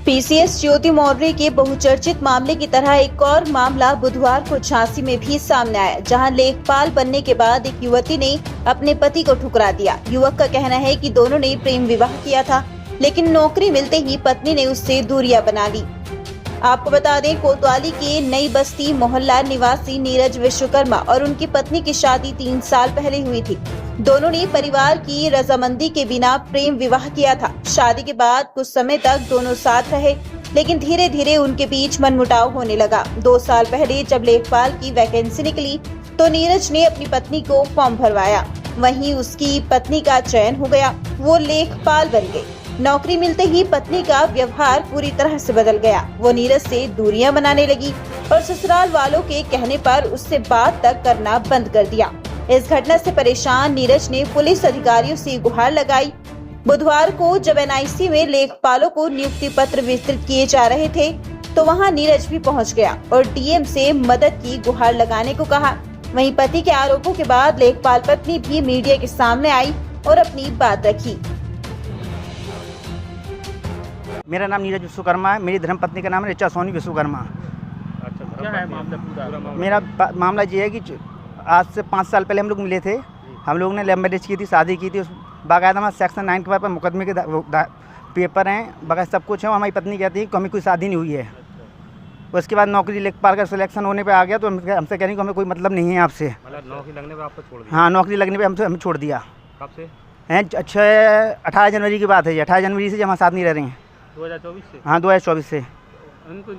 PCS ज्योति मौर्य के बहुचर्चित मामले की तरह एक और मामला बुधवार को झांसी में भी सामने आया, जहां लेखपाल बनने के बाद एक युवती ने अपने पति को ठुकरा दिया। युवक का कहना है कि दोनों ने प्रेम विवाह किया था, लेकिन नौकरी मिलते ही पत्नी ने उससे दूरियां बना ली। आपको बता दें, कोतवाली के नई बस्ती मोहल्ला निवासी नीरज विश्वकर्मा और उनकी पत्नी की शादी 3 साल पहले हुई थी। दोनों ने परिवार की रजामंदी के बिना प्रेम विवाह किया था। शादी के बाद कुछ समय तक दोनों साथ रहे, लेकिन धीरे धीरे उनके बीच मनमुटाव होने लगा। 2 साल पहले जब लेखपाल की वैकेंसी निकली तो नीरज ने अपनी पत्नी को फॉर्म भरवाया। वहीं उसकी पत्नी का चयन हो गया, वो लेखपाल बन गई। नौकरी मिलते ही पत्नी का व्यवहार पूरी तरह से बदल गया। वो नीरज से दूरियां बनाने लगी और ससुराल वालों के कहने पर उससे बात तक करना बंद कर दिया। इस घटना से परेशान नीरज ने पुलिस अधिकारियों से गुहार लगाई। बुधवार को जब एनआईसी में लेखपालों को नियुक्ति पत्र वितरित किए जा रहे थे तो वहां नीरज भी पहुंच गया और डीएम से मदद की गुहार लगाने को कहा। वहीं पति के आरोपों के बाद लेखपाल पत्नी भी मीडिया के सामने आई और अपनी बात रखी। मेरा नाम नीरज विश्वकर्मा है। मेरी धर्मपत्नी का नाम है ऋचा सोनी विश्वकर्मा। अच्छा, क्या है मामला पूरा? मेरा मामला ये है कि आज से 5 साल पहले हम लोग मिले थे। हम लोग ने लव मैरिज की थी, शादी की थी। बाकायदा हमारा सेक्शन 9 के पर मुकदमे के पेपर हैं, बाकायदा सब कुछ है। हमारी पत्नी कहती है कि हमें कोई शादी नहीं हुई है। उसके बाद नौकरी लेखपाल का सिलेक्शन होने पे आ गया तो हमसे कह रही कि हमें कोई मतलब नहीं है आपसे। मतलब नौकरी लगने पे आपको छोड़ दिया? हाँ, नौकरी लगने पे हमें छोड़ दिया। कब से? हैं 18 जनवरी की बात है। 18 जनवरी से जब हम साथ नहीं रह रहे हैं। 2024 से? हाँ, 2024 से। उनको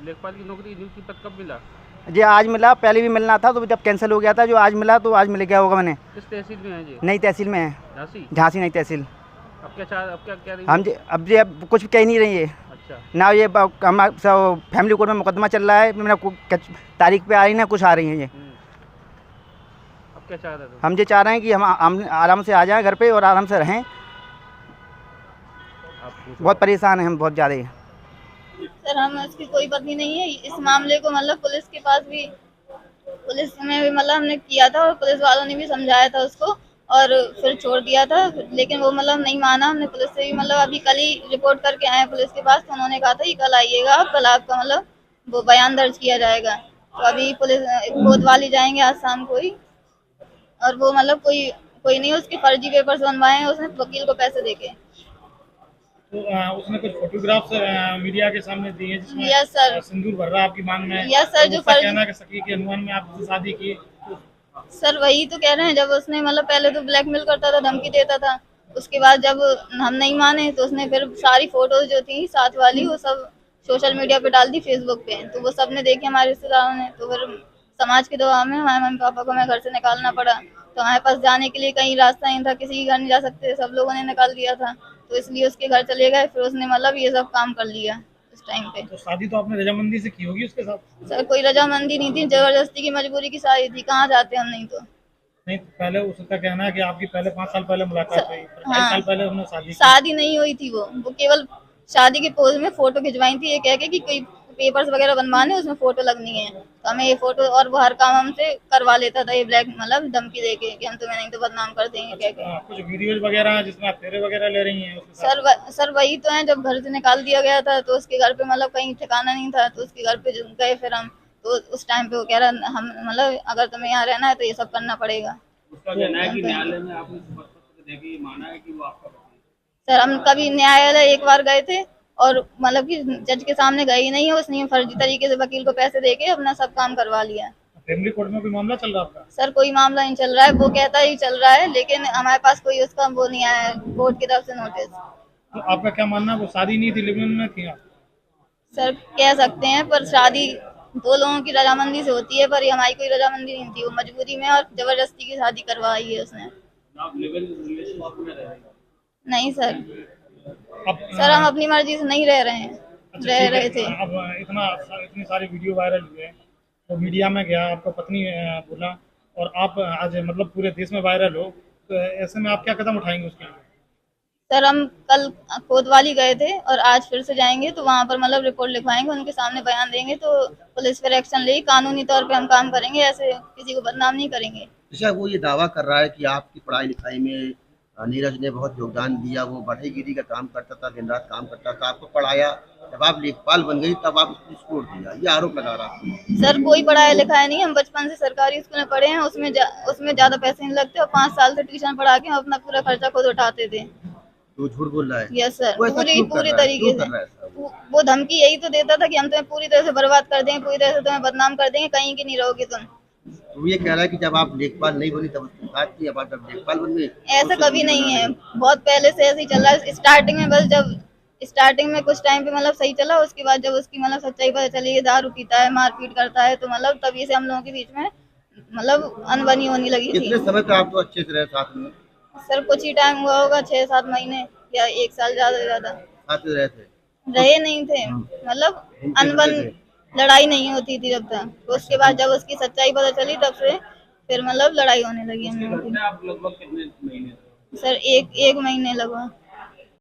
लेखपाल की नौकरी नियुक्ति पत्र कब मिला? जी आज मिला, पहले भी मिलना था तो जब कैंसिल हो गया था। जो आज मिला तो आज मिल गया होगा। मैंने किस तहसील में है जी? नई तहसील में है, झांसी? झांसी नई तहसील। अब क्या रही? हम जी अब कुछ कह नहीं रही है अच्छा ना। ये हम फैमिली कोर्ट में मुकदमा चल रहा है, मेरा तारीख पे आ रही ना कुछ आ रही है ये। अब क्या चाह रहे थे? हम ये चाह रहे हैं कि हम आराम से आ जाएं घर पे और आराम से रहें। बहुत परेशान हैं हम, बहुत ज़्यादा। सर, हम उसकी कोई पत्नी नहीं है। इस मामले को मतलब पुलिस के पास भी, पुलिस में भी मतलब हमने किया था और पुलिस वालों ने भी समझाया था उसको और फिर छोड़ दिया था, लेकिन वो मतलब नहीं माना। हमने पुलिस से भी मतलब अभी कल ही रिपोर्ट करके आए पुलिस के पास, तो उन्होंने कहा था कि कल आइएगा आप, कल आपका मतलब वो बयान दर्ज किया जाएगा। तो अभी पुलिस कोतवाली जाएंगे आज शाम को ही, और वो मतलब कोई नहीं, उसके फर्जी पेपर्स बनवाए हैं उसने वकील को पैसे देके। तो उसने कुछ फोटोग्राफ्स मीडिया के सामने दिए हैं जिसमें यस सर, सिंदूर भर रहा है आपकी मांग में। यस सर, जो कहना कि सखी के अनुमान में आपसे शादी की। सर वही तो कह रहे हैं, जब उसने मतलब पहले तो ब्लैकमेल करता था, धमकी देता था। उसके बाद जब हम नहीं माने तो उसने फिर सारी फोटोज जो थी साथ वाली वो सब सोशल मीडिया पे डाल दी, फेसबुक पे। तो वो सबने देखी हमारे रिश्तेदारों ने। तो फिर समाज के दबाव में हमारे मम्मी पापा को हमें घर से निकालना पड़ा। तो हमारे पास जाने के लिए कहीं रास्ता नहीं था, किसी के घर नहीं जा सकते, सब लोगों ने निकाल दिया था। तो इसलिए उसके घर चले गए। फिर उसने मतलब ये सब काम कर लिया इस टाइम पे। तो शादी तो आपने रजामंदी से की होगी उसके साथ? सर कोई रजामंदी नहीं थी, जबरदस्ती की मजबूरी की शादी थी। कहाँ जाते हम नहीं तो। नहीं, पहले उसका कहना है कि आपकी पहले 5 साल पहले मुलाकात हुई, 28 साल पहले उन्होंने शादी की। शादी नहीं हुई थी। वो केवल शादी के पोज में फोटो खिंचवाई थी, ये कह के कि कोई पेपर्स वगैरह बनवाने, उसमें फोटो लगनी है। तो हमें ये फोटो और वो हर काम हमसे करवा लेता था, ये ब्लैक मतलब धमकी देके कि हम तुम्हें नहीं तो बदनाम कर देंगे कह के। कुछ वीडियोज वगैरह हैं जिसमें आप फेरे वगैरह ले रही हैं उसके साथ? सर वही तो है, जब घर से निकाल दिया गया था तो उसके घर पे मतलब कहीं ठिकाना नहीं था, तो उसके घर पे गए फिर हम। तो उस टाइम पे वो कह रहा हम मतलब अगर तुम्हें यहाँ रहना है तो ये सब करना पड़ेगा। उसका कहना है कि न्यायालय में आपने देखिए माना है कि वो आपका पति। सर हम कभी न्यायालय एक बार गए थे और मतलब कि जज के सामने गए ही नहीं है। उसने फर्जी तरीके से वकील को पैसे देके अपना सब काम करवा लिया। फैमिली कोर्ट में कोई मामला चल रहा है आपका? सर कोई मामला नहीं चल रहा है, वो कहता ही चल रहा है, लेकिन हमारे पास कोई उसका वो नहीं आया है कोर्ट की तरफ से नोटिस। तो आपका क्या मानना है, वो शादी नहीं थी, लिव-इन में थी आप? सर कह सकते हैं, पर शादी 2 लोगों की रजामंदी से होती है, पर ये हमारी कोई रजामंदी नहीं थी। वो मजबूरी में और जबरदस्ती की शादी करवाई है उसने। नहीं सर, सर हम अपनी मर्जी से नहीं रह रहे हैं। अच्छा, रह रहे थे। अब इतनी सारी वीडियो वायरल हुए, तो मीडिया में गया, आपका पत्नी बोला और आप आज मतलब पूरे देश में वायरल हो, तो ऐसे में आप क्या कदम उठाएंगे उसके लिए? सर हम कल कोतवाली गए थे और आज फिर से जाएंगे, तो वहाँ पर मतलब रिपोर्ट लिखवाएंगे, उनके सामने बयान देंगे, तो पुलिस पर एक्शन लेगी। कानूनी तौर पे हम काम करेंगे, ऐसे किसी को बदनाम नहीं करेंगे। जैसे वो ये दावा कर रहा है कि आपकी पढ़ाई लिखाई में नीरज ने बहुत योगदान दिया। वो बढ़ईगिरी का काम करता था, दिन रात काम करता था, आपको पढ़ाया। जब आप लेखपाल बन गई तब आप उसको छोड़ दिया, ये आरोप लगा रहा था। सर कोई पढ़ाया लिखाया नहीं, हम बचपन से सरकारी स्कूल में पढ़े हैं, उसमें ज्यादा पैसे नहीं लगते और 5 साल से ट्यूशन पढ़ा के हम अपना पूरा खर्चा खुद उठाते थे। तो झूठ बोल रहा है। यस सर, वो ऐसा क्यों कर पूरी रहा है? तरीके क्यों से कर रहा है ऐसा? वो धमकी यही तो देता था कि हम तुम्हें पूरी तरह से बर्बाद कर देंगे, पूरी तरह से तुम्हें बदनाम कर देंगे, कहीं की नहीं रहोगे तुम। वो ये कह रहा है कि जब आप लेखपाल नहीं बनी तब उसके साथ थी, अब आप जब लेखपाल बन गई ऐसा कभी नहीं है, बहुत पहले से ऐसे ही चल रहा है। स्टार्टिंग में बस जब स्टार्टिंग में कुछ टाइम पे मतलब सही चला, उसके बाद जब उसकी मतलब सच्चाई पता चली, दारू पीता है, मारपीट करता है, तो मतलब तभी से हम लोगों के बीच में मतलब अनबनी होने लगी थी। कितने समय तक आप तो अच्छे से रहे साथ में? सर कुछ ही टाइम हुआ होगा, 6-7 महीने या 1 साल, ज्यादा से ज्यादा साथ में रहे थे? रहे नहीं थे, मतलब अनबन लड़ाई नहीं होती थी जब तक। तो उसके बाद जब उसकी सच्चाई पता चली तब से फिर मतलब लड़ाई होने लगी हम लोगों की। आप लगभग कितने महीने? सर एक महीने लगभग।